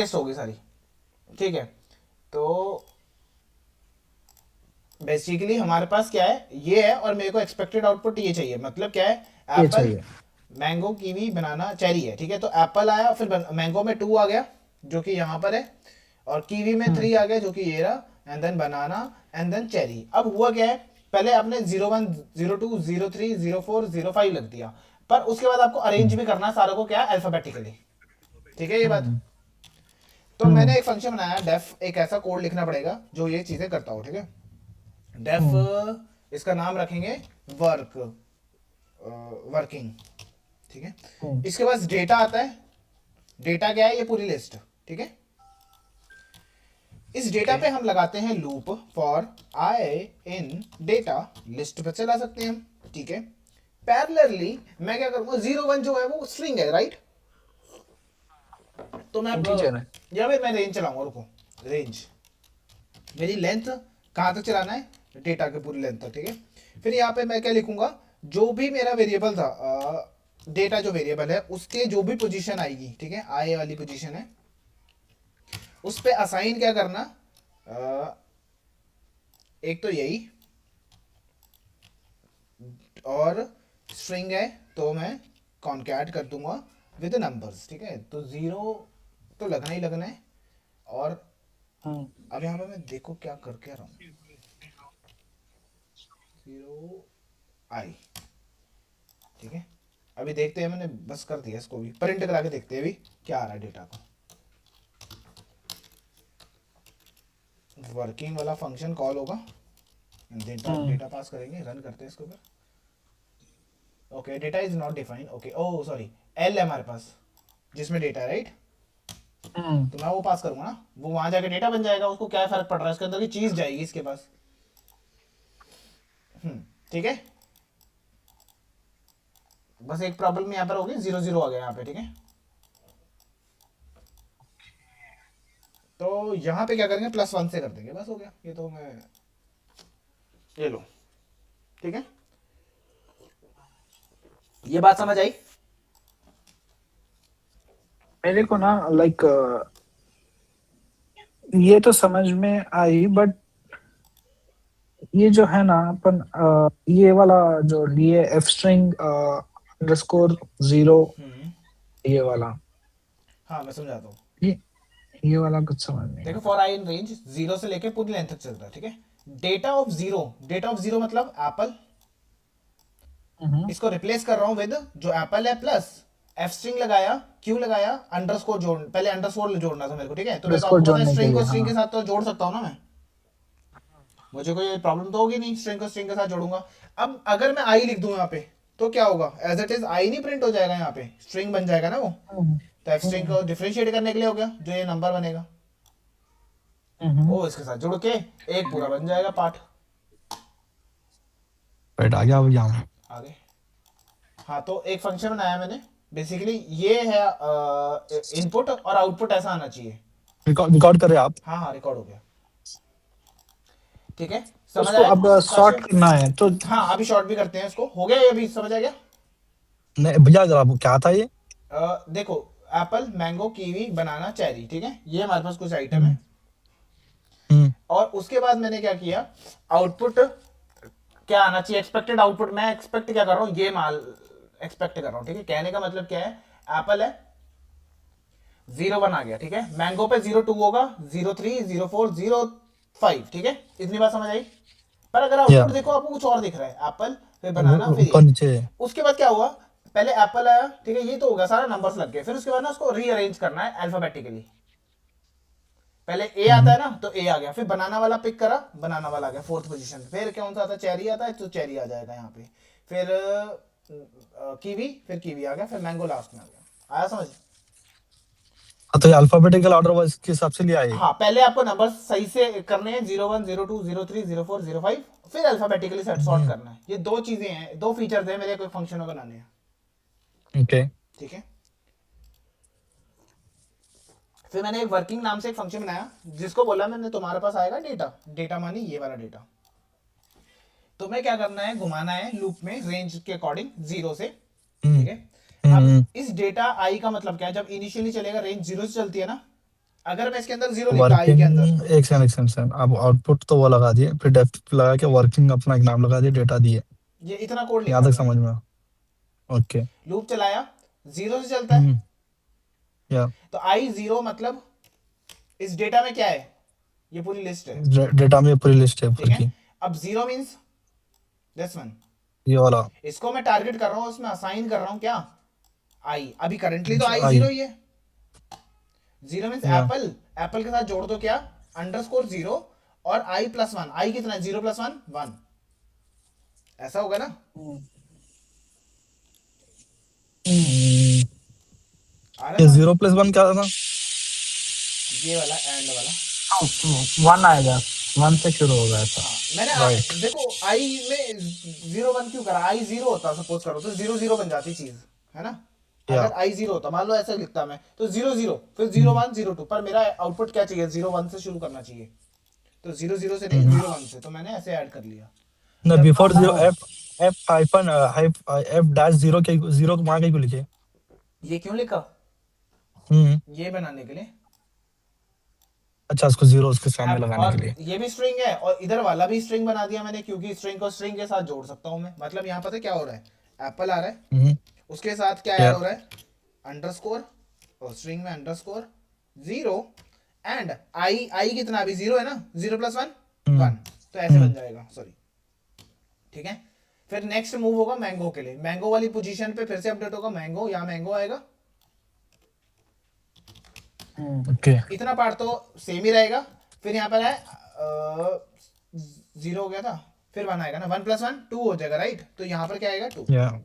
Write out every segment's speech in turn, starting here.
Test होगी सारी, ठीक है। तो बेसिकली हमारे पास क्या है, ये है, और मेरे को एक्सपेक्टेड आउटपुट ये चाहिए। मतलब क्या है, ये एप्पल, चाहिए। मैंगो, कीवी, बनाना, चेरी है, ठीक है। तो एप्पल आया, फिर मैंगो में 2 आ गया जो कि यहाँ पर है, और कीवी में 3 आ गया जो कि ये रहा, and then banana, and then cherry. अब हुआ क्या है, पहले आपने 01, 02, 03, 04, 05 लग दिया, पर उसके बाद आपको अरेंज हम्म भी करना है सारों को, क्या, अल्फाबेटिकली, ठीक है ये बात। हम्म तो मैंने एक फंक्शन बनाया डेफ, एक ऐसा कोड लिखना पड़ेगा जो ये चीजें करता हो, ठीक है। डेफ, हम्म इसका नाम रखेंगे वर्क, वर्किंग, ठीक है। हम्म इसके पास डेटा आता है, डेटा क्या है, ये पूरी लिस्ट, ठीक है। इस डेटा ओके। पे हम लगाते हैं loop for I in data, list पे चला सकते हैं हम, ठीक है। पैरेलली मैं क्या करूंगा, 01 जो है वो स्ट्रिंग है, राइट। तो मैं इंटीजर है। या फिर मैं रेंज चलाऊंगा, रुको, रेंज, मेरी लेंथ कहाँ तक चलाना है, डेटा के पूरी लेंथ तक, ठीक है। फिर यहाँ पे मैं क्या लिखूंगा, जो भी मेरा वेरिएबल था, डेटा जो वेरिएबल है उसके जो भी पोजीशन आएगी, ठीक है, आई वाली पोजीशन है, उस पे असाइन क्या करना, अ, एक तो यही, और स्ट्रिंग है तो मैं कॉन्कैट कर दूंगा विद नंबर्स, ठीक है। तो 0 तो लगना ही लगना है, और हम्म अब यहाँ पे मैं देखो क्या कर क्या रहा हूँ, 0 i, ठीक है। अभी देखते हैं, मैंने बस कर दिया इसको भी, प्रिंट करा के देखते हैं अभी क्या आ रहा है डेटा का। वर्किंग वाला फंक्शन कॉल होगा, डेटा हम्म डेटा पास करेंगे, रन करते हैं इसको फिर। Okay, data is not defined, okay, oh sorry, L है हमारे पास जिसमें डेटा है, राइट। हम्म तो मैं वो पास करूंगा ना, वो वहां जाके डेटा बन जाएगा, उसको क्या फर्क पड़ रहा है, इसके अंदर की चीज जाएगी इसके पास, ठीक है। बस एक प्रॉब्लम यहाँ पर होगी, 0 0 आ गया यहाँ पे, ठीक है। तो यहाँ पे क्या करेंगे, +1 से कर देंगे, बस हो गया, ये तो मैं, ये लो, ठीक है। ये बात समझ आई। मेरे को ना लाइक ये तो समझ में आई, बट ये जो है ना अपन ये वाला जो लिए एफ स्ट्रिंग अंडरस्कोर 0, ये वाला, हाँ मैं समझाता हूँ। ये ये वाला कुछ समझ नहीं आ देखो, रहा। फॉर आई इन रेंज 0 से लेके पूरी लेंथ तक चलता है, ठीक है। डेटा ऑफ 0, डेटा ऑफ 0 मतलब एप्पल, हम्म इसको रिप्लेस कर रहा हूँ विद जो एप्पल है, प्लस एफ स्ट्रिंग लगाया, क्यों लगाया, अंडरस्कोर जोड़, पहले अंडरस्कोर जोड़ना था मेरे को, ठीक है। तो मैं तो अंडरस्कोर आपको पता है, जोड़ने के स्ट्रिंग लिए, को स्ट्रिंग हाँ। के साथ तो जोड़ सकता हूँ ना मैं, मुझे कोई प्रॉब्लम तो होगी नहीं, स्ट्रिंग को स्ट्रिंग के साथ जोड़ूंगा। अब अगर मैं आई लिख दूं यहाँ पे, तो क्या होगा, एज इट इज आई नहीं प्रिंट हो जाएगा, यहाँ पे स्ट्रिंग बन जाएगा ना वो। हम्म तो एफ स्ट्रिंग हम्म को डिफरेंशिएट करने के लिए हो गया, जो ये नंबर बनेगा हम्म वो इसके साथ जुड़ के एक पूरा बन जाएगा पार्ट, बैठ आ गया भैया। आगे। हाँ, तो एक फंक्शन बनाया मैंने, बेसिकली ये है, इनपुट और आउटपुट ऐसा आना चाहिए। रिकॉर्ड रिकॉर्ड कर रहे हैं आप? हाँ हाँ, रिकॉर्ड हो गया, ठीक है। समझ उसको आया अब काशिफ। सॉर्ट करना है तो। हाँ, अभी शॉर्ट भी करते हैं इसको, हो गया ये, अभी समझ आ गया। नहीं भैया, जरा वो क्या था ये? देखो, Apple, mango, kiwi, banana, cherry, ठीक है, ये हमारे पास कुछ आइटम हम्म है। हम्म और उसके बाद मैंने क्या किया, आउटपुट क्या आना चाहिए, एक्सपेक्टेड आउटपुट, मैं एक्सपेक्ट क्या कर रहा हूँ, ये माल एक्सपेक्ट कर रहा हूँ, ठीक है। कहने का मतलब क्या है, एप्पल है, 01 आ गया, ठीक है। मैंगो पे 02 होगा, 03, 04, 05, ठीक है। इतनी बात समझ आई। पर अगर या आउटपुट देखो, आपको कुछ और दिख रहा है, एप्पल, फिर बनाना, फिर ऊपर ये। नीचे। उसके बाद क्या हुआ, पहले एप्पल आया, ठीक है, ये तो होगा, सारा नंबर्स लग गए। फिर उसके बाद ना उसको रीअरेंज करना है अल्फाबेटिकली, पहले ए आता है हम्म ना, तो ए आ गया, फिर बनाना वाला पिक करा, बनाना वाला आ गया 4th पोजीशन। फिर कौन सा आता है, चेरी आता है, तो चेरी आ जाएगा यहाँ पे। फिर कीवी, फिर कीवी आ गया, फिर मैंगो लास्ट में आ गया। आया समझ। हाँ, तो ये अल्फाबेटिकल ऑर्डर वाइज के हिसाब से लिया है। हाँ, पहले आपको नंबर सही से करने हैं, 01, 02, 03, 04, 05, फिर अल्फाबेटिकली सेट सॉर्ट हम्म करना है। ये दो चीजें हैं, दो फीचर्स हैं मेरे कोई फंक्शन को बनाने हैं, ओके। ठीक है। फिर मैंने एक वर्किंग नाम से एक फंक्शन बनाया, जिसको बोला मैंने, तुम्हारे पास आएगा डेटा, डेटा मानी ये वाला डेटा। तुम्हें क्या करना है, घुमाना है लूप में रेंज के अकॉर्डिंग 0 से, ठीक हम्म है। अब हम्म इस डेटा आई का मतलब क्या है, जब इनिशियली चलेगा, रेंज 0 से चलती है ना, अगर मैं इसके अंदर जीरो लिखता आई के अंदर, वर्किंग एक सेकंड अब आउटपुट तो वो लगा दिए, फिर डेफ लगा के वर्किंग अपना एक नाम लगा दिया, डेटा दिए। ये इतना कोड यहाँ लिखा तक था समझ मैंने। में? ओके। लूप चलाया, जीरो से चलता है, या तो आई जीरो मतलब इस डेटा में क्या है, ये पूरी लिस्ट है, डेटा में पूरी लिस्ट है ठीक ऊपर है। की, अब जीरो मीन्स दिस वन, ये वाला इसको मैं टारगेट कर रहा हूँ, उसमें असाइन कर रहा हूँ क्या, आई। अभी करंटली तो आई आई। जीरो ही है, जीरो मीन्स या एप्पल, एप्पल के साथ जोड़ दो क्या, अंडरस्कोर जीरो और आई प्लस वन, आई कितना है, जीरो प्लस वन वन, ऐसा होगा ना। आ रहा ये है समझ? 0+1 क्या था? ये वाला एंड वाला, वन आएगा, वन से शुरू होगा ऐसा। हाँ मैंने राइट। देखो आई में जीरो वन क्यों करा, आई जीरो होता सपोज करो तो जीरो जीरो बन जाती चीज, है ना। या अगर आई जीरो होता, मान लो ऐसे लिखता मैं, तो जीरो जीरो फिर जीरो वन जीरो टू, पर मेरा आउटपुट क्या चाहिए, जीरो वन से शुरू करना चाहिए, तो जीरो जीरो से नहीं, जीरो वन से, तो मैंने ऐसे ऐड कर लिया। ना जब बिफोर जीरो अब F hyphen F dash zero के जीरो वहां कहीं को लिखे। ये क्यों लिखा, हम्म। ये बनाने के लिए, अच्छा, उसको जीरो उसके सामने अब लगाने और के लिए। ये भी स्ट्रिंग है और इधर वाला भी स्ट्रिंग बना दिया मैंने, क्योंकि स्ट्रिंग को स्ट्रिंग के साथ जोड़ सकता हूं मैं। मतलब यहाँ पता है क्या हो रहा है, एप्पल आ रहा है, हम्म। उसके साथ क्या ऐड या हो रहा है, अंडरस्कोर, और स्ट्रिंग में अंडरस्कोर जीरो एंड आई, आई कितना अभी जीरो है ना, जीरो प्लस वन वन, तो ऐसे बन जाएगा, सॉरी, ठीक है। फिर नेक्स्ट मूव होगा मैंगो के लिए, मैंगो वाली पोजीशन पे फिर से अपडेट होगा मैंगो, यहाँ मैंगो आएगा, ओके। इतना पार्ट तो सेम ही रहेगा। फिर यहाँ पर है जीरो हो गया था, फिर वन आएगा ना, वन प्लस वन टू हो जाएगा, राइट, तो यहाँ पर क्या आएगा टू, या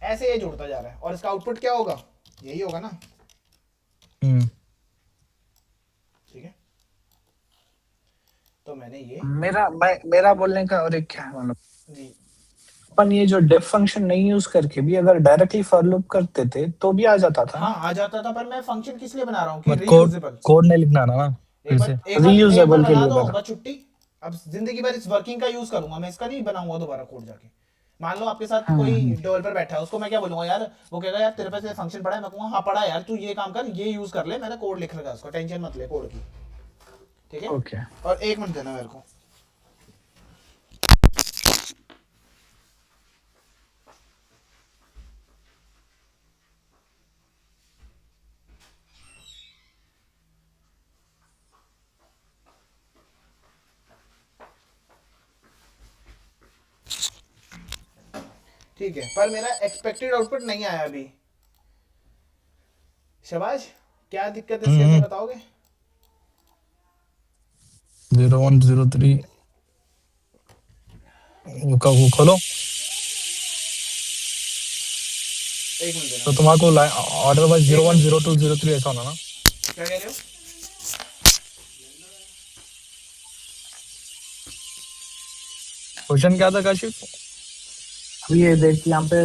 ऐसे ये जुड़ता जा रहा है, और इसका आउटपुट क्या होगा, यही होगा ना, हम्म। ठीक है। तो मैंने ये मेरा बोलने का और एक क्या है, मतलब जी, अपन ये जो डेफ फंक्शन नहीं यूज करके भी अगर डायरेक्टली फॉर लूप करते थे तो भी आ जाता था हाँ ना। आ जाता था, पर मैं फंक्शन किस लिए बना रहा हूँ कि बट कोड रीयूजेबल, कोड नहीं लिखना ना फिर से। एक बार रीयूजेबल के बना लिए दो बना। बस छुट्टी, अब जिंदगी भर इस वर्किंग का यूज करूंगा मैं, इसका नहीं बनाऊंगा दोबारा कोड जाके। मान लो आपके साथ कोई डेवलपर बैठा है, उसको मैं क्या बोलूंगा यार, वो कहेगा यार तेरे पास ये फंक्शन पड़ा है, मैं कहूंगा हाँ पड़ा है यार, तू ये काम कर, ये यूज कर ले, मैंने कोड लिख रखा है उसका, टेंशन मत ले कोड की, ठीक है। ओके। और एक मिनट देना मेरे को, ठीक है, पर मेरा एक्सपेक्टेड आउटपुट नहीं आया अभी। शबाज, क्या दिक्कत है इसके अंदर बताओगे? 0103 वो खोलो। एक मिनट देना, तो तुम्हारे को ऑर्डर वाइज 010203 ऐसा होना ना। क्या कह रहे हो? क्वेश्चन क्या था काशिफ? अब ये देख यहाँ पे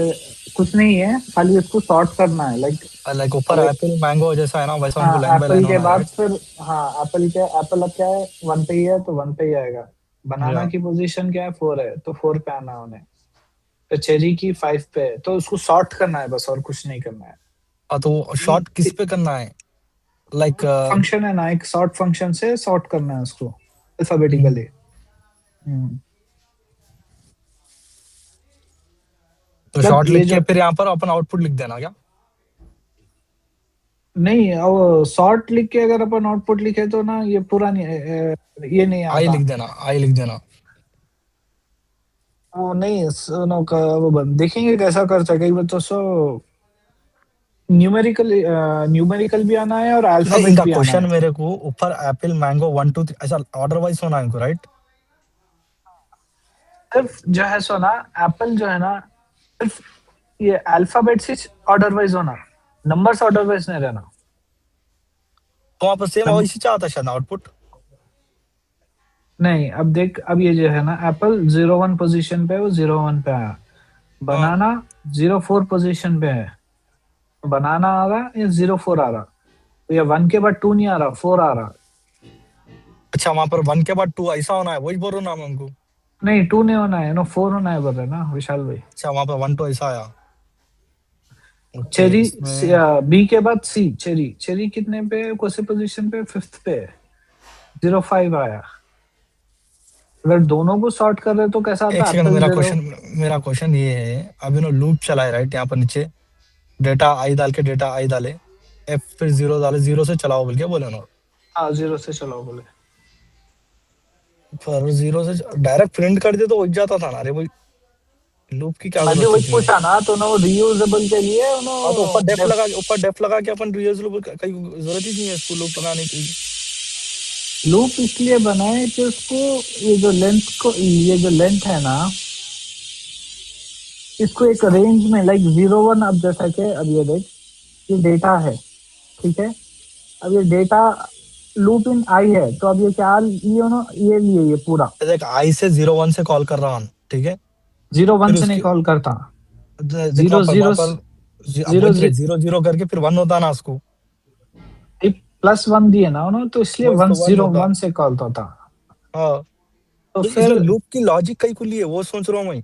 कुछ नहीं है, खाली इसको सॉर्ट करना है, लाइक लाइक ऊपर एप्पल मैंगो जैसा है ना, वैसा उनको लाइन बाय एप्पल लाइन के होना है, बाद राइट? फिर हाँ एप्पल अब क्या है, वन पे ही है तो वन पे ही आएगा। बनाना या की पोजीशन क्या है, फोर है तो फोर पे आना है उन्हें। तो चेरी की फाइव पे है, तो उसको सॉर्ट करना है बस, और कुछ नहीं करना है। तो शॉर्ट किस पे करना है? लाइक फंक्शन है ना, एक सॉर्ट फंक्शन से सॉर्ट करना है उसको अल्फाबेटिकली। तो मतलब शॉर्ट ये लिख जो के फिर यहाँ पर अपन आउटपुट लिख देना क्या? नहीं, अब सॉर्ट लिख के अगर अपन आउटपुट लिखे तो ना ये पूरा नहीं ये नहीं आई आता। लिख देना, आई लिख देना। वो नहीं सुनो वो देखेंगे कैसा कर सके तो सो न्यूमेरिकल भी आना है और नहीं, अल्फाबेट इनका भी आना क्वेश्चन है। मेरे को ऊपर एप्पल मैंगो 1 2 3 ऐसा ऑर्डर वाइज होना है इनको, राइट? सिर्फ जो है सो ना, एप्पल जो है ना, सिर्फ ये अल्फाबेट से ऑर्डर वाइज होना, नंबर्स ऑर्डर वाइज नहीं रहना। तो वहाँ पर सेम नम- वैसे चाहता शायद आउटपुट। नहीं, अब देख, अब ये जो है ना, एप्पल 01 पोजीशन पे है, वो 01 पे आया। हाँ। बनाना 04 पोजीशन पे है, बनाना आ रहा या 04 आ रहा, तो ये 1 के बाद 2 नहीं आ रहा, 4 आ रहा। अच्छा, वहाँ पर 1 के बाद 2 ऐसा होना है, वही बोल रहा हूँ ना मैं उनको। नहीं 2 नहीं होना है, नो 4 होना है बोल रहे ना विशाल भाई। अच्छा, वहाँ पर 1 2 ऐसा आया। ओके चेरी इसमें बी के बाद सी, चेरी चेरी कितने पे है, कौन से पोजीशन पे, फिफ्थ पे है, 05 आया। अगर दोनों को सॉर्ट कर रहे तो कैसा एक आता, सेकंड, एप्पल जीरो। मेरा क्वेश्चन ये है, अब लूप चला है राइट, यहाँ पर नीचे डेटा आई डाल के, डेटा आई डाले, एफ फिर जीरो डाले, जीरो से चलाओ बोल के बोले ना, हाँ, जीरो से चलाओ बोले। पर जीरो से डायरेक्ट प्रिंट कर दे तो हो ही जाता था ना। अरे भाई लूप की क्या मैंने जरूरत थी वही इसमें? पूछा ना, तो ना वो रीयूजेबल के लिए हाँ तो उन्होंने ऊपर डेफ लगा के अपन रीयूजेबल, कहीं जरूरत ही नहीं है इसको लूप लगाने की। लूप इसलिए बनाए कि उसको, ये जो लेंथ को, ये जो लेंथ है ना, इसको एक रेंज में लाइक 01, अब जैसा कि अब ये देख, ये डेटा है, ठीक है। अब ये डेटा लूप इन आई है, तो अब ये क्या ये ना, ये लिए ये पूरा देख आई से 01 से कॉल कर रहा हूँ, ठीक है। 01 फिर से नहीं उसकी कॉल करता, देख वहाँ जीरो पर जीरो अब जीरो वही तो जीरो जीरो करके फिर वन होता ना उसको, +1 दिए ना उन्होंने, तो इसलिए वही वन तो वन जीरो होता। वन से कॉल होता। हाँ तो तो फिर इसमें लूप की लॉजिक कहीं खुली है वो सोच रहा हूँ मैं,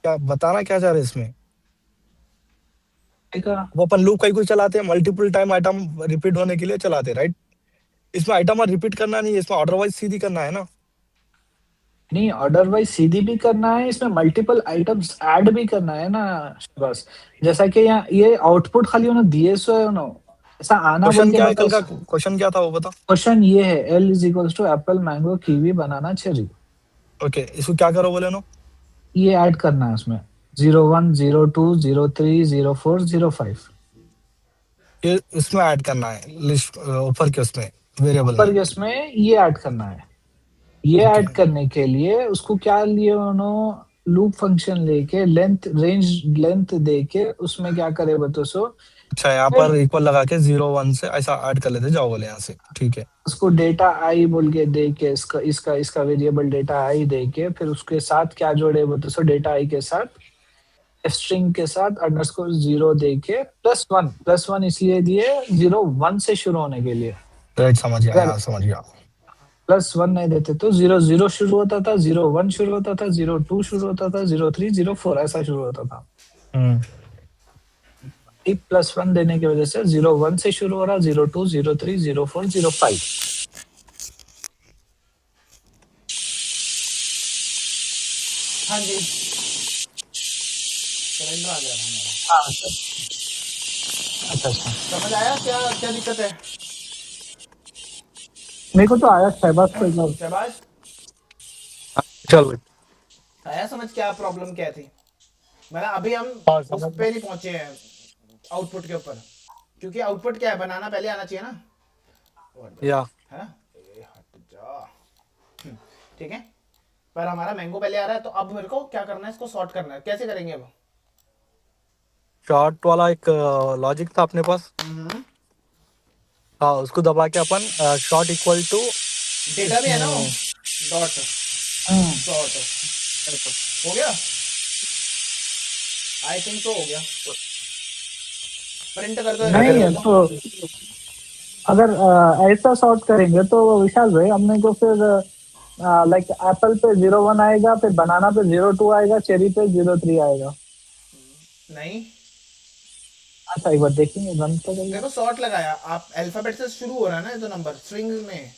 क्या बताना क्या चाह रहे हैं इसमें? ठीक है। वो अपन लूप कहीं को चलाते हैं मल्टीपल टाइम आइटम रिपीट होने के लिए चलाते हैं राइट। इसमें आइटम और रिपीट करना नहीं है, इसमें ऑर्डर वाइज सीधी करना है ना। नहीं, ऑर्डर वाइज सीधी भी करना है, इसमें मल्टीपल आइटम्स ऐड भी करना है ना। बस जैसा कि यहाँ ये आउटपुट खाली उन्होंने दिए सो है उन्होंने, ऐसा आना बोल क्वेश्चन के क्या है, नहीं था। कल का क्वेश्चन क्या था वो बता। क्वेश्चन ये है, L is equals to apple, mango, kiwi, banana, cherry. Okay इसको क्या करो बोले नो। ये ऐड करना है उसमें, 01, 02, 03, 04, 05। ये इसमें ऐड करना है लिस्ट ऊपर के उसमें, वेरिएबल में। ऊपर के उसमें ये ऐड करना है। ये ओके ऐड करने के लिए उसको क्या लिए उन्होंने, लूप फंक्शन लेके लेंथ, रेंज लेंथ दे के उसमें क्या करे बतो सो। अच्छा यहाँ फिर पर इक्वल लगा के 01 से ऐसा ऐड कर लेते जाओ बोले यहाँ से, ठीक है। उसको डेटा आई बोल के दे के, इसका इसका इसका वेरिएबल डेटा आई दे के, फिर उसके साथ क्या जोड़े बतो सो, डेटा आई के साथ स्ट्रिंग के साथ अंडरस्कोर 0 दे के, +1 इसलिए दिए 01 से शुरू होने के लिए। राइट समझ गया, अगर यहाँ समझ गया। +1 नहीं देते तो 00 शुरू होता था, 01 शुरू होता था, 02 शुरू होता था, 03, 04 ऐसा शुरू होता था। हम्म +1 देने की वजह से 01 से शुरू हो रहा, 02, 03, 04, 05। हाँ जी, कैलेंडर आ गया था हमारा। हाँ सर। अच्छा अच्छा, समझ आया क्या क्या दिक्कत है? मेरे को तो आया शहबाज को एक बार। शहबाज, चल भाई। आया समझ क्या प्रॉब्लम क्या थी? मैंने अभी हम हाँ उस समझ पे नहीं पहुंचे हैं, आउटपुट के ऊपर, क्योंकि आउटपुट क्या है, बनाना पहले आना चाहिए ना। या है ना, ए, हट जा। ठीक है, पर हमारा मैंगो पहले आ रहा है, तो अब मेरे को क्या करना है, इसको सॉर्ट करना है। कैसे करेंगे अब? शॉर्ट वाला एक लॉजिक था अपने पास, हाँ उसको दबा के अपन शॉर्ट इक्वल टू डेटा भी है ना, इसमें। डॉट सॉर्ट हो गया, आई थिंक तो हो गया। प्रिंट कर दो, नहीं है रन कर दो। तो, अगर ऐसा सॉर्ट करेंगे तो विशाल भाई, हमने को फिर लाइक एप्पल पे 01 आएगा, फिर बनाना पे 02 आएगा, चेरी पे 03 आएगा। नहीं, अच्छा एक बार देखेंगे, रन तो करिए। देखो सॉर्ट लगाया आप, अल्फाबेट से शुरू हो रहा है ना ये तो नंबर, स्ट्रिंग में,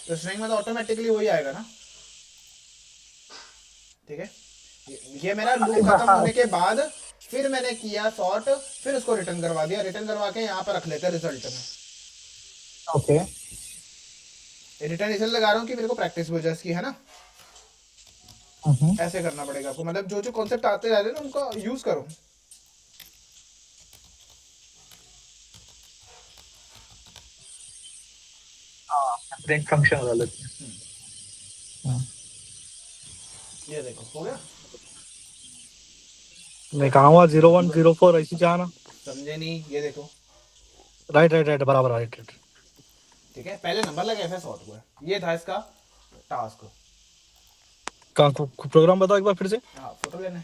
तो स्ट्रिंग में तो ऑटोमेटिकली वही आएगा ना। ठीक है, ये मेरा लूप खत्म हाँ, होने के बाद फिर मैंने किया सॉर्ट, फिर उसको रिटर्न करवा दिया, रिटर्न करवा के यहाँ पर रख लेते हैं रिजल्ट में। ओके। रिटर्न इसलिए लगा रहा हूँ कि मेरे को प्रैक्टिस हो जाए इसकी, है ना। हम्म। ऐसे करना पड़ेगा आपको, मतलब जो जो कॉन्सेप्ट आते जा रहे हैं ना उनका यूज करो। प्रिंट फंक्शन वाला। ये देखो हो गया। मैं कहा हुआ 0104 ऐसी जाना। समझे नहीं, ये देखो। राइट राइट राइट बराबर राइट राइट। ठीक है, पहले नंबर लगे फिर सॉर्ट हुआ, ये था इसका टास्क। कहाँ प्रोग्राम बताओ एक बार फिर से। हाँ, फोटो लेने।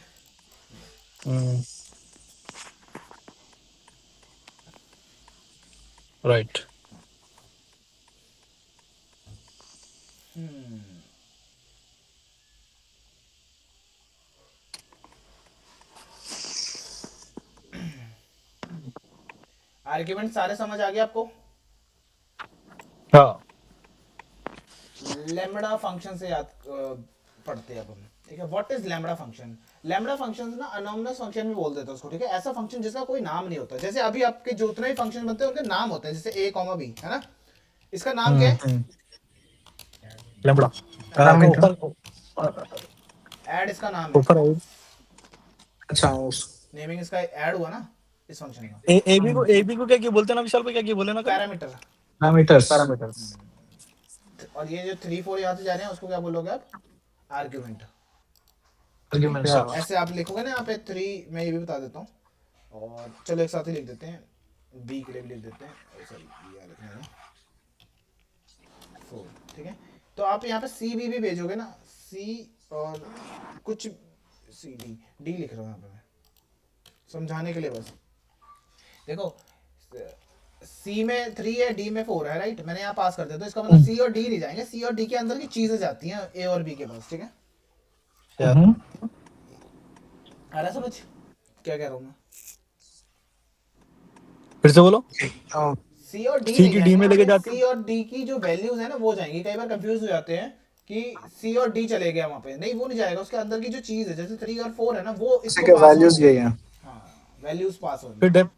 राइट आर्ग्यूमेंट सारे समझ आ गए आपको? हाँ लैम्बडा फंक्शन से याद पढ़ते हैं अब हम, ठीक है। What is lambda function? Lambda function ना अनोमनस फंक्शन भी बोल देते हैं उसको, ठीक है। ऐसा फंक्शन जिसका कोई नाम नहीं होता, जैसे अभी आपके जितने भी फंक्शन बनते हैं उनके नाम होते हैं, जैसे a कॉमा b, है ना। इसका नाम क्या है? Lambda parameter. ऊपर ऐड इसका नाम है, ऊपर अच्छा नेमिंग इसका ऐड हुआ ना इस फंक्शन का। एबी को क्या बोलते हैं ना विशाल भाई, क्या बोले ना कल? पैरामीटर। पैरामीटर्स। पैरामीटर्स। और ये जो 3 4 यहाँ से जा रहे हैं उसको क्या बोलोगे आप? आर्ग्यूमेंट। आर्गुमेंट्स। ऐसे आप लिखोगे ना यहाँ पे 3, मैं ये भी बता देता हूँ, और चलो एक साथ ही लिख देते हैं, बी के लिए भी लिख देते हैं, सॉरी बी लिखना है 4, ठीक है। तो आप यहाँ पे सी बी भी भेजोगे ना, सी और कुछ सी डी, डी लिख रहा हूँ यहाँ पे मैं समझाने के लिए बस। देखो सी में 3 है, डी में 4 है, राइट। मैंने यहाँ पास कर दिया, तो इसका मतलब सी और डी नहीं जाएंगे, सी और डी के अंदर की चीजें जाती हैं ए और बी के पास, ठीक है। आ रहा समझ क्या कह रहा हूँ मैं? फिर से बोलो। सी और डी सी नहीं की डी में लेके जाएंगे, जाते सी और डी की जो वैल्यूज है ना वो जाएंगी। कई बार कंफ्यूज हो जाते हैं कि सी और डी चले गया वहां पे, नहीं वो नहीं जाएगा। उसके अंदर की जो चीज है जैसे 3 और 4 है ना, वो इसको के पास वैल्यूज होंगे। यही हैं। हाँ वैल्यूज पास होंगी। फिर डेप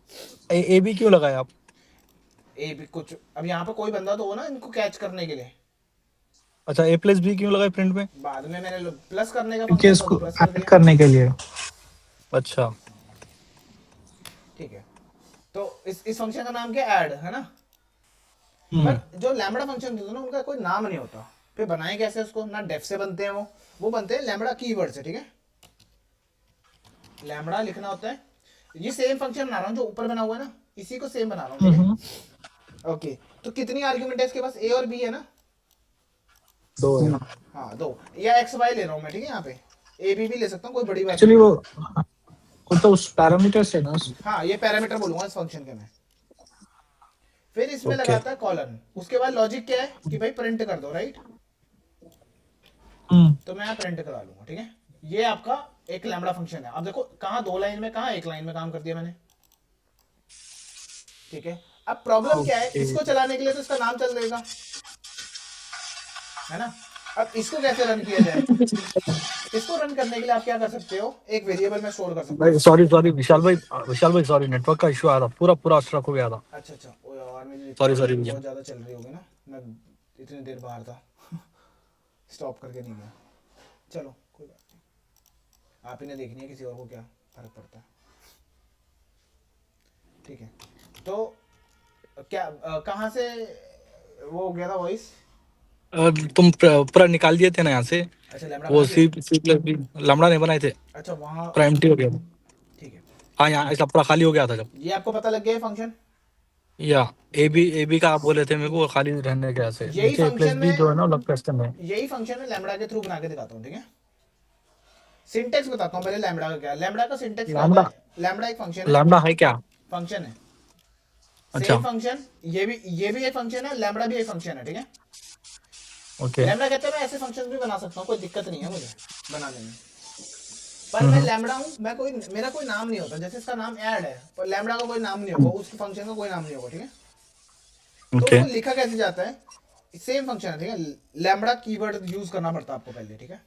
एबी क्यों लगाए आप? ए भी कुछ, अब यहाँ पे कोई बंदा तो हो ना इनको कैच करने के लिए। अच्छा ए प्लस बी क्यों लगाए प्रिंट में? बाद में मैंने प्लस करने का क्योंकि फंक्शन था इसको तो प्लस कर ऐड दिया, करने के लिए। अच्छा ठीक है। तो इस फंक्शन का नाम क्या है? ऐड, है ना। पर जो लैम्बडा फंक्शन होते हैं ना उनका कोई नाम नहीं होता। फिर बनाए कैसे उसको? ना डेफ से बनते हैं वो बनते हैं लैम्बडा कीवर्ड से, ठीक है। लैम्बडा लिखना होता है, ये सेम फंक्शन बना रहा हूँ जो ऊपर बना हुआ है ना, इसी को सेम बना रहा हूँ, ठीक है। ओके, तो कितनी आर्ग्यूमेंट है इसके पास? ए और बी है ना। 2 है। हाँ 2, या एक्स वाई ले रहा हूँ मैं, ठीक है। यहाँ पे ए बी भी ले सकता हूँ, कोई बड़ी बात एक्चुअली नहीं। वो तो उस पैरामीटर से ना। हाँ ये पैरामीटर बोलूंगा इस फंक्शन के मैं। फिर इसमें Okay. लगाता है कॉलन। उसके बाद लॉजिक क्या है कि भाई प्रिंट कर दो, राइट। तो मैं प्रिंट करा लूंगा, ठीक है। ये आपका एक लैम्बडा फंक्शन है। अब देखो कहाँ 2 लाइन में, कहाँ 1 लाइन में काम कर दिया मैंने, ठीक है। अब प्रॉब्लम क्या है, इसको चलाने के लिए तो इसका नाम चल देगा, है ना। अब इसको कैसे रन किया जाए? इसको रन करने के लिए आप क्या कर सकते हो, एक वेरिएबल में स्टोर कर सकते हो। भाई सॉरी विशाल भाई सॉरी, नेटवर्क का इशू आया था, पूरा स्ट्रक हो गया था। अच्छा ओ यार मेरी Sorry, रिकॉर्डिंग भैया। बहुत ज़्यादा चल रही होगी ना, मैं इतनी देर बाहर था स्टॉप करके नहीं गया। चलो कोई बात नहीं, आप ही ने देखनी है, किसी और को क्या फर्क पड़ता है, ठीक है। तो क्या कहाँ से वो हो गया था वॉइस? तुम पूरा निकाल दिए थे ना यहाँ से, अच्छा लैम्बडा वो बना दिया। सी प्लस बी लैम्बडा नहीं बनाए थे, अच्छा वहाँ, पूरा एम्प्टी हो गया था। ठीक है। हाँ यहाँ ऐसा पूरा खाली हो गया था जब, ये आपको पता लग गया है फंक्शन? या ए बी का आप बोले थे मेरे को खाली रहने के ऐसे, यही नीचे प्लस फंक्शन बी जो है में, ना लग क्वेश्चन है। यही फंक्शन में लैम्बडा के थ्रू बना के दिखाता हूँ, ठीक है। सिंटेक्स बताता हूँ पहले लैम्बडा का क्या है। लैम्बडा का सिंटेक्स क्या होता है? लैम्बडा एक फंक्शन है, लैम्बडा है क्या? फंक्शन है, अच्छा सेम फंक्शन। ये भी एक फंक्शन है, लैम्बडा भी एक फंक्शन है, ठीक है। ओके। लैम्बडा कहते हैं मैं ऐसे फंक्शन भी बना सकता हूँ, कोई दिक्कत नहीं है मुझे बनाने में। पर मैं लैम्बडा हूँ, मैं कोई, मेरा कोई नाम नहीं होता। जैसे इसका नाम ऐड है, पर लैम्बडा का कोई नाम नहीं होगा, उस फंक्शन का कोई नाम नहीं होगा, ठीक है। तो ओके उसको लिखा कैसे जाता है? सेम फंक्शन है, ठीक है। लैम्बडा कीवर्ड यूज करना पड़ता है आपको पहले, ठीक है।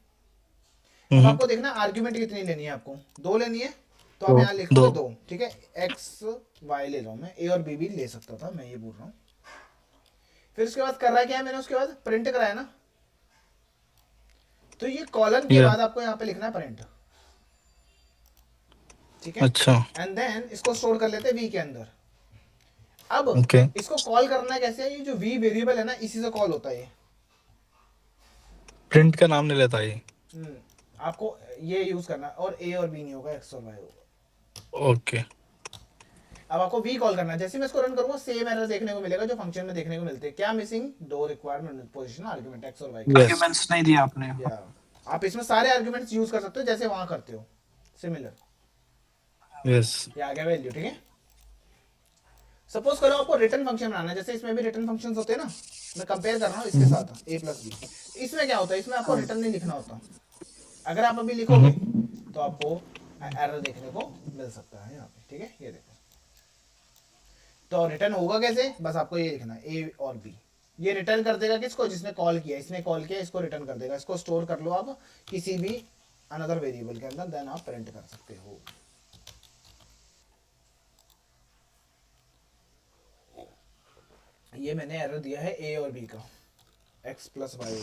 अब आपको देखना आर्ग्यूमेंट कितनी लेनी है, आपको 2 लेनी है। तो आप यहाँ लिखोगे 2, ठीक है। एक्स वाई ले रहा हूँ मैं, ए और बी भी ले सकता था, मैं ये बोल रहा हूँ। फिर उसके बाद कर रहा है क्या है मैंने, उसके बाद प्रिंट कराया ना। तो ये कॉलन के बाद आपको यहाँ पे लिखना है प्रिंट, ठीक है। अच्छा एंड देन इसको स्टोर कर लेते हैं वी के अंदर। अब ओके। इसको कॉल करना है कैसे? ये जो वी वेरिएबल है ना, इसी से कॉल होता है ये। प्रिंट का नाम नहीं लेता ये। आपको ये यूज करना है, और ए और बी नहीं होगा, एक्स और वाई होगा। ओके अब आपको वी कॉल करना है। जैसे मैं इसको रन करूंगा सेम एरर देखने को मिलेगा जो फंक्शन में देखने को मिलते हैं। क्या missing? 2 requirement position argument x और वाई। आर्गुमेंट्स नहीं दिया आपने। या आप इसमें सारे आर्गुमेंट्स यूज कर सकते हो जैसे वहां करते हो, सिमिलर। यस ये आ गया वैल्यू, ठीक है। सपोज करो आपको रिटर्न फंक्शन बनाना है, जैसे इसमें भी रिटर्न फंक्शंस होते हैं ना। मैं कंपेयर कर रहा हूँ इसके साथ ए प्लस बी। इसमें क्या होता है, इसमें आपको रिटर्न नहीं लिखना होता। अगर आप अभी लिखोगे तो आपको एरर देखने को मिल सकता है यहाँ पे, ठीक है। ये देखो, तो रिटर्न होगा कैसे, बस आपको ये लिखना है ए और बी। ये रिटर्न कर देगा किसको, जिसने कॉल किया, इसने कॉल किया, इसको रिटर्न कर देगा। इसको स्टोर कर लो आप किसी भी अनदर वेरिएबल के अंदर, देन आप प्रिंट कर सकते हो। ये मैंने एरर दिया है ए और बी का, एक्स प्लस वाई।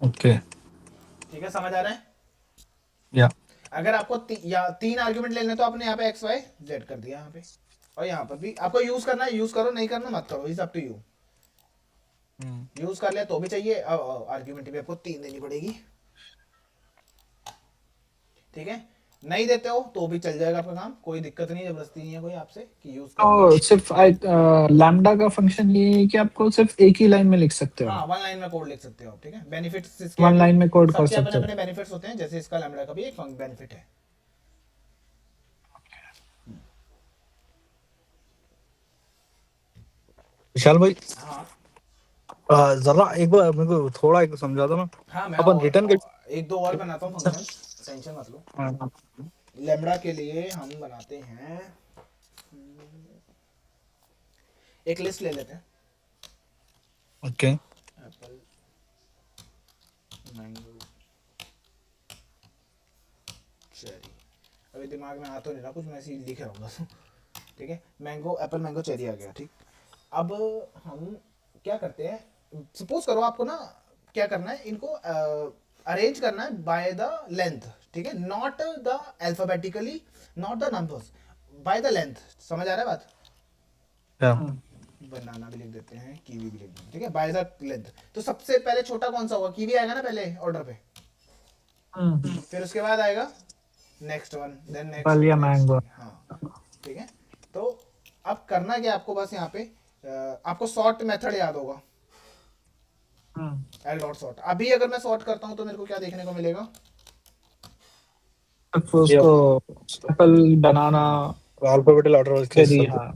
ओके ठीक है, समझ आ रहा है? या अगर आपको या 3 आर्ग्यूमेंट लेने तो आपने यहाँ पे एक्स वाई जेड कर दिया यहाँ पे, और यहाँ पर भी आपको यूज करना है, यूज करो, नहीं करना मत करो, is up to you. Use कर लिया तो भी चाहिए, आर्ग्यूमेंट भी आपको 3 देनी पड़ेगी। ठीक है, नहीं देते हो तो भी चल जाएगा आपका काम, कोई दिक्कत नहीं, जबरदस्ती नहीं है कोई आपसे कि यूज करो। तो सिर्फ लैम्डा का फंक्शन ये है कि आपको सिर्फ एक ही लाइन में लिख सकते हो। हाँ, 1 लाइन में कोड लिख सकते हो आप। ठीक है, बेनिफिट्स इसके 1 लाइन में कोड कर सबके सकते अपने हो। अपने बेनिफिट्स होते हैं, जैसे इसका लैम्बडा का भी एक बेनिफिट है। विशाल भाई हाँ जरा एक बार मेरे को थोड़ा एक समझा दो ना। हाँ, मैं अपन रिटर्न कर एक दो और बनाता हूँ फंक्शन, टेंशन मत लो। लैम्बडा के लिए हम बनाते हैं, एक लिस्ट ले लेते हैं, ओके एप्पल, मैंगो, चेरी। अभी दिमाग में आ तो नहीं रहा कुछ, मैं ऐसे ही लिख रहा हूँ बस। ठीक है, मैंगो, एप्पल, मैंगो, चेरी आ गया। ठीक, अब हम क्या करते हैं, सपोज करो आपको ना क्या करना है, इनको अरेंज करना है बाय द लेंथ। ठीक है, not the alphabetically, not the numbers, by the length. समझ आ रहा है बात? या बनाना भी लिख देते हैं, कीवी भी लिख देते हैं। ठीक है, बाय द लेंथ। तो सबसे पहले छोटा कौन सा होगा, कीवी आएगा ना पहले ऑर्डर पे, फिर उसके बाद आएगा नेक्स्ट वन, देन नेक्स्ट या मैंगो। हाँ, ठीक है। तो अब करना क्या आपको, बस यहाँ पे आपको सॉर्ट मेथड याद होगा, एल डॉट सॉर्ट। अभी अगर मैं सॉर्ट करता हूँ तो मेरे को क्या देखने को मिलेगा, उसको एप्पल, बनाना, अल्फाबेटिकल ऑर्डर के चेरी। सब। हाँ,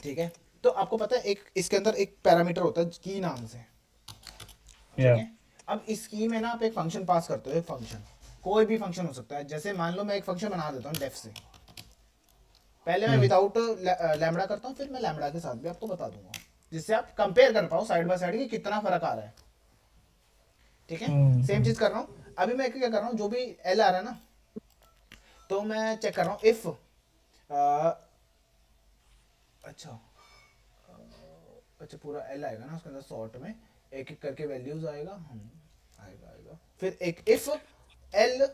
ठीक है। तो आपको पता है एक इसके अंदर एक पैरामीटर होता है की नाम से। ठीक या है, अब इस की में ना आप एक फंक्शन पास करते हो, एक फंक्शन, कोई भी फंक्शन हो सकता है। जैसे मान लो मैं एक फंक्शन बना देता हूँ डेफ से, पहले मैं विदाउट लैम्बडा करता हूँ, फिर मैं लैम्बडा के साथ भी आपको बता दूंगा, जिससे आप कंपेयर कर पाओ साइड बाय साइड कि कितना फर्क आ रहा है। ठीक है, सेम चीज कर रहा हूँ। अभी मैं क्या कर रहा हूँ, जो भी एल आ रहा है ना, तो मैं चेक कर रहा हूँ इफ अच्छा अच्छा पूरा एल आएगा ना उसके अंदर, सॉर्ट में एक एक करके वैल्यूज आएगा, आएगा आएगा। फिर एक if L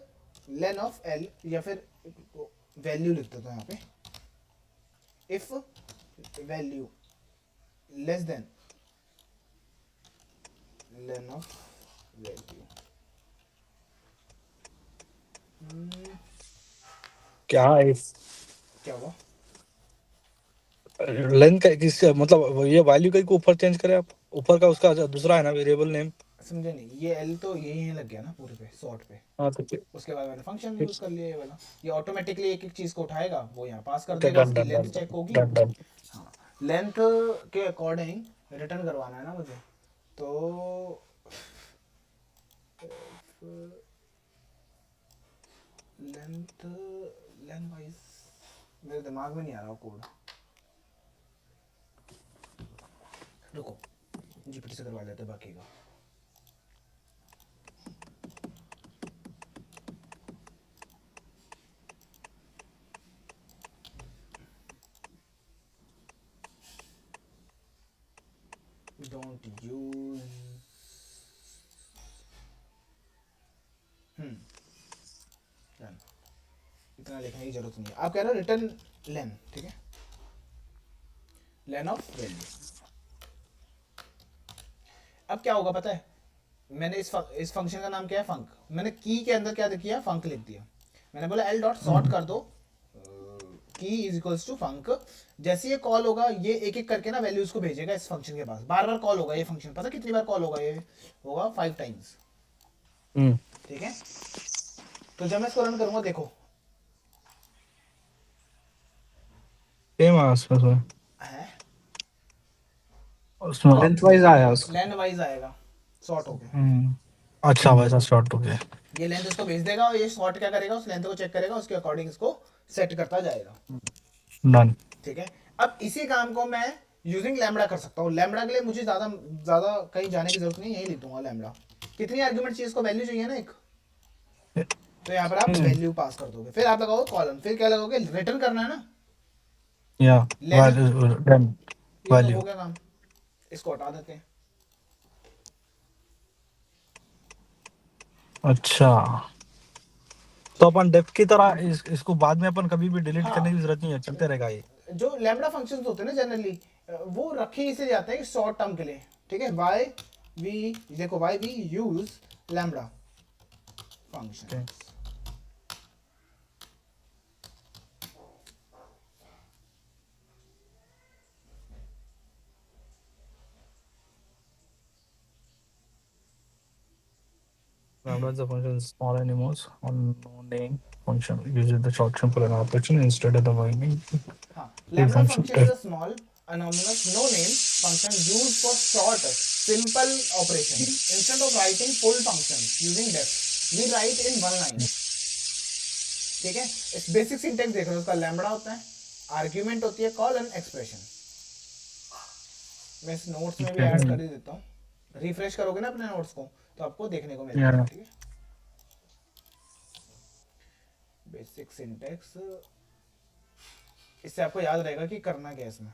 lane of L, या फिर वैल्यू लिख देता हूँ यहाँ पे, if value less than lane of value. क्या है क्या हुआ, लेंथ का किस मतलब ये वैल्यू का को ऊपर चेंज करें आप, ऊपर का उसका दूसरा है ना वेरिएबल नेम। समझे नहीं? ये एल तो यही लग गया ना पूरे पे, सॉर्ट पे। हाँ तो उसके बाद मैंने फंक्शन यूज कर लिया ये वाला, ये ऑटोमेटिकली एक एक चीज को उठाएगा, वो यहाँ पास कर ठीक है, देगा, डन उसकी डन लेंथ डन चेक होगी। Done done. हाँ, लेंथ के अकॉर्डिंग रिटर्न करवाना है ना मुझे, तो लेंथ लेंथ वाइज मेरे दिमाग में नहीं आ रहा कोड, रुको जीपीटी से करवा लेते हैं बाकी का। Don't use डन, इतना लिखने की जरूरत नहीं है। आप कह रहे हो रिटर्न लेन, ठीक है, लेन ऑफ वैल्यू। अब क्या होगा पता है, मैंने इस फंक्शन का नाम क्या है, फंक। मैंने की के अंदर क्या किया, फंक लिख दिया। मैंने बोला एल डॉट सॉर्ट कर दो की इज इक्वल्स टू फंक। जैसे ये कॉल होगा, ये एक एक करके ना वैल्यूज को भेजेगा इस फंक्शन के पास, बार बार कॉल होगा ये फंक्शन, पता कितनी बार कॉल होगा, ये होगा 5 टाइम्स। ठीक है, तो जब मैं इसको रन करूंगा देखो सेम उसमें है, उसमें लेंथ वाइज आया उसका। लेन वाइज आएगा, सॉर्ट हो गया। अच्छा वैसा स्टार्ट हो गया। ये लेंथ उसको भेज देगा, और ये सॉर्ट क्या करेगा, उस लेंथ को चेक करेगा, उसके अकॉर्डिंग इसको सेट करता जाएगा। डन। ठीक है, अब इसी काम को मैं यूजिंग लैम्बडा कर सकता हूँ। लैम्बडा के लिए मुझे ज्यादा ज्यादा कहीं जाने की जरूरत नहीं, यही लिख दूंगा लैम्बडा। कितनी आर्गुमेंट चाहिए इसको, वैल्यू चाहिए ना एक, तो यहाँ पर आप वैल्यू पास कर दोगे, फिर आप लगाओगे कॉलम, फिर क्या लगाओगे, रिटर्न करना है ना, या लेवल। देन ये तो हो वैल्यू। गया काम, इसको हटा देते हैं। अच्छा, तो अपन डेफ की तरह इसको बाद में अपन कभी भी डिलीट करने की हाँ, जरूरत नहीं है, चलते रहेगा ये। जो लैम्बडा फंक्शंस होते हैं ना जनरली, वो रखे इसे जाते हैं शॉर्ट टर्म के लिए, ठीक है। वाई वी, देखो why we use lambda function. Lambda is a function small animals on no name function uses the short term for an operation instead of the binding. हाँ, ये lambda function function is a small anonymous no name function used for short simple operation instead of writing full function using def we write in one line, ठीक है। इस basic syntax देख रहे हो, उसका lambda होता है, आर्ग्यूमेंट होती है कॉल एंड एक्सप्रेशन। मैं इस नोट्स में भी ऐड कर ही देता हूँ, रिफ्रेश करोगे ना अपने नोट्स को तो आपको देखने को मिल जाएगा, ठीक है। बेसिक सिंटेक्स, इससे आपको याद रहेगा कि करना क्या है इसमें।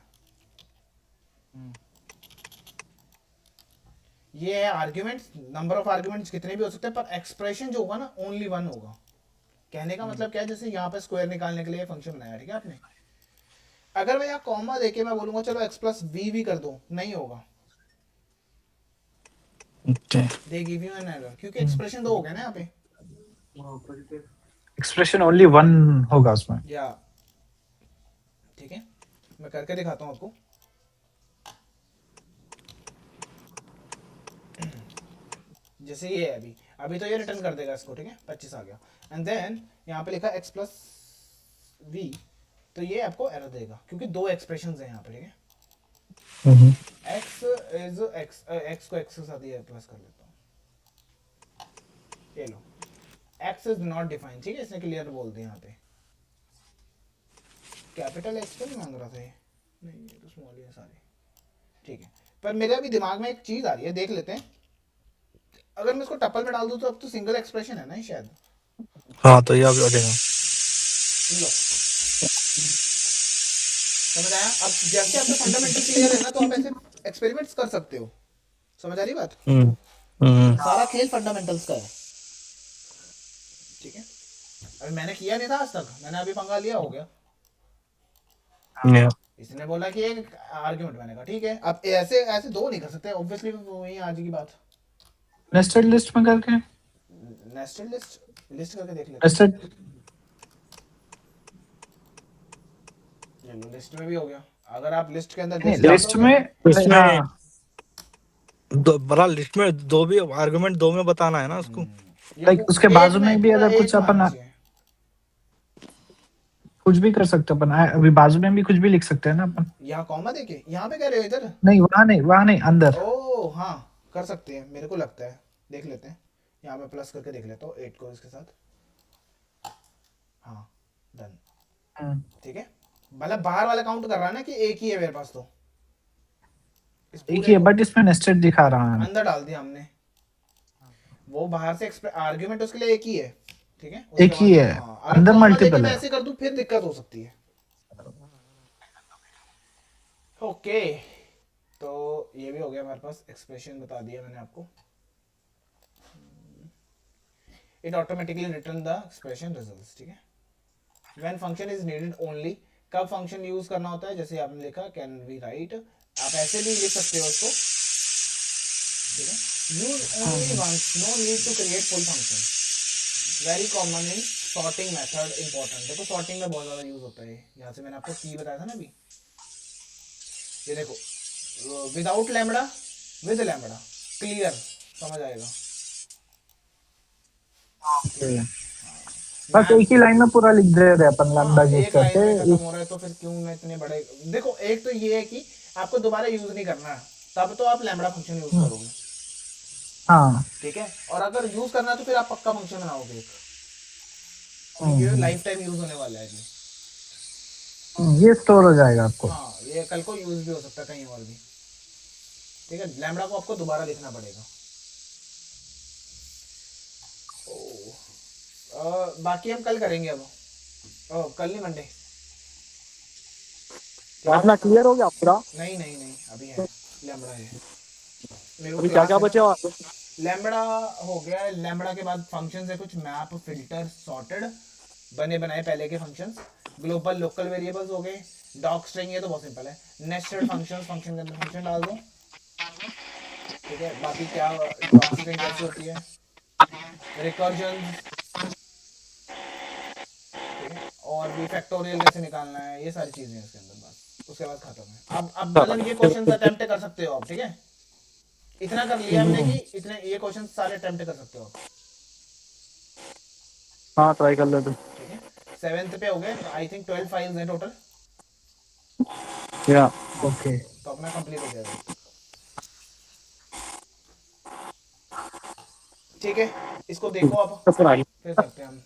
ये है आर्ग्यूमेंट्स, नंबर ऑफ आर्ग्यूमेंट्स कितने भी हो सकते हैं, पर एक्सप्रेशन जो होगा ना ओनली वन होगा। कहने का मतलब क्या है, जैसे यहाँ पे स्क्वायर निकालने के लिए फंक्शन बनाया, ठीक है आपने। अगर मैं यहाँ कॉमा देके मैं बोलूंगा चलो x प्लस बी भी कर दो, नहीं होगा, they give you an error, क्योंकि एक्सप्रेशन दो हो गया ना यहाँ पे, एक्सप्रेशन ओनली वन होगा उसमें। या ठीक है। मैं करके दिखाता हूँ आपको। जैसे ये है, अभी अभी तो ये रिटर्न कर देगा इसको, ठीक है, 25 आ गया। एंड देन यहाँ पे लिखा x प्लस वी, तो ये आपको एरर देगा क्योंकि दो एक्सप्रेशंस हैं यहाँ पे, ठीक है। x इज x को x के साथ ये प्लस कर लेता हूँ, ये लो, x इज नॉट डिफाइंड, ठीक है, इसने क्लियर बोल दिया यहाँ पे। कैपिटल x तो नहीं मांग रहा था ये, नहीं ये तो स्मॉल ही है सारे, ठीक है। पर मेरे अभी दिमाग में एक चीज आ रही है, देख लेते हैं। अगर मैं इसको टपल में डाल दूं तो अब तो सिंगल एक्सप्रेशन है ना ये शायद। हाँ, तो ये अभी आ जाएगा। लो, समझ आया। अब जैसे आपका फंडामेंटल क्लियर है ना, तो आप ऐसे एक्सपेरिमेंट्स कर सकते हो, समझ आ रही बात। सारा खेल फंडामेंटल्स का है, ठीक है। अभी मैंने किया नहीं था आज तक, मैंने अभी पंगा लिया, हो गया। इसने बोला कि एक आर्ग्यूमेंट, मैंने कहा ठीक है। अब ऐसे ऐसे दो नहीं कर सकते ऑब्वियसली, वही आज की बात। नेस्टेड लिस्ट में करके, नेस्टेड लिस्ट करके देख लेते हैं। नेस्टेड चलो लिस्ट में भी हो गया। अगर आप लिस्ट के अंदर लिस्ट में, इसमें हाँ, दो बड़ा लिस्ट में दो भी आर्गुमेंट दो में बताना है ना उसको। लाइक उसके बाजू में भी अगर कुछ अपन कुछ भी कर सकते हैं अपन, अभी बाजू में भी कुछ भी लिख सकते हैं ना अपन। यहाँ कॉमा देके, यहाँ पे कह रहे हो इधर? नहीं वहाँ नहीं, वहाँ नहीं, अंदर। ओ हाँ, कर सकते हैं, मेरे को लगता है। देख लेते हैं, यहाँ पे प्लस करके देख लेता हूँ 8 को इसके साथ। हाँ डन, ठीक है। मतलब बाहर वाला काउंट कर रहा है ना कि एक ही है मेरे पास, तो एक ही है, बट इसमें नेस्टेड दिखा रहा है। अंदर डाल दिया हमने, वो बाहर से आर्ग्यूमेंट उसके लिए एक ही है, ठीक है। एक ही है, अंदर मल्टीपल है। ऐसे कर दूं फिर दिक्कत हो सकती है। ओके, तो ये भी हो गया हमारे पास, एक्सप्रेशन बता दिया मैंने आपको। It automatically return the expression results, ठीक है। When function is needed only, कब फंक्शन यूज करना होता है, जैसे आपने लिखा कैन वी राइट, आप ऐसे भी लिख सकते हो उसको, ठीक है। Use only once, no need to create full function, very common in sorting method, important. देखो सॉर्टिंग में बहुत ज़्यादा यूज होता है, यहाँ से मैंने आपको की बताया था ना अभी। ये देखो, without lambda, with lambda, clear समझ आएगा। बस एक ही लाइन में पूरा लिख दे रहे अपन लैम्बडा यूज एक लाइन में खत्म करके। हो रहा है, तो फिर क्यों मैं इतने बड़े। देखो एक तो ये है कि आपको दोबारा यूज नहीं करना है, तब तो आप लैम्बडा फंक्शन यूज करोगे, हाँ, ठीक है। और अगर यूज करना है तो फिर आप पक्का फंक्शन बनाओगे एक, क्योंकि लाइफ टाइम यूज होने वाला है जी। ये स्टोर हो जाएगा आपको। हाँ, ये कल को यूज भी हो सकता है कहीं और भी। ठीक है, लैम्बडा को आपको दोबारा लिखना पड़ेगा। बाकी हम कल करेंगे अब। कल नहीं, मंडे। अपना क्लियर हो गया पूरा? नहीं नहीं नहीं, अभी है, लैम्बडा है मेरे को अभी क्या क्लास क्या है ना। बचा हुआ है? लैम्बडा हो गया है। लैम्बडा के बाद फंक्शंस है कुछ, मैप, फिल्टर, सॉर्टेड, बने बनाए पहले के फंक्शंस। ग्लोबल लोकल वेरिएबल्स हो गए। डॉक स्ट्रिंग, ये तो बहुत सिंपल है। नेस्टेड फंक्शंस, फंक्शन के अंदर फंक्शन डाल दो। ठीक है, बाकी क्या, डॉक स्ट्रिंग कैसे होती है, रिकर्जन, ठीक है, और भी फैक्टोरियल कैसे निकालना है, ये सारी चीजें हैं इसके अंदर। बस उसके बाद खत्म है। अब मतलब ये क्वेश्चंस अटेम्प्ट कर सकते हो आप। ठीक है, इतना कर लिया हमने कि इतने ये क्वेश्चन सारे अटेम्प्ट कर सकते हो आप। हाँ ट्राई कर लेते। ठीक है, 7th पे हो गए आई थिंक 12 फाइल्स हैं टोटल। या ओके। तो अपना कंप्लीट हो जाएगा। ठीक है, इसको देखो आप, फिर आगे फिर करते हैं हम।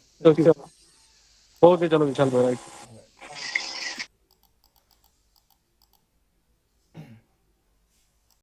ओके चलो विशाल भाई।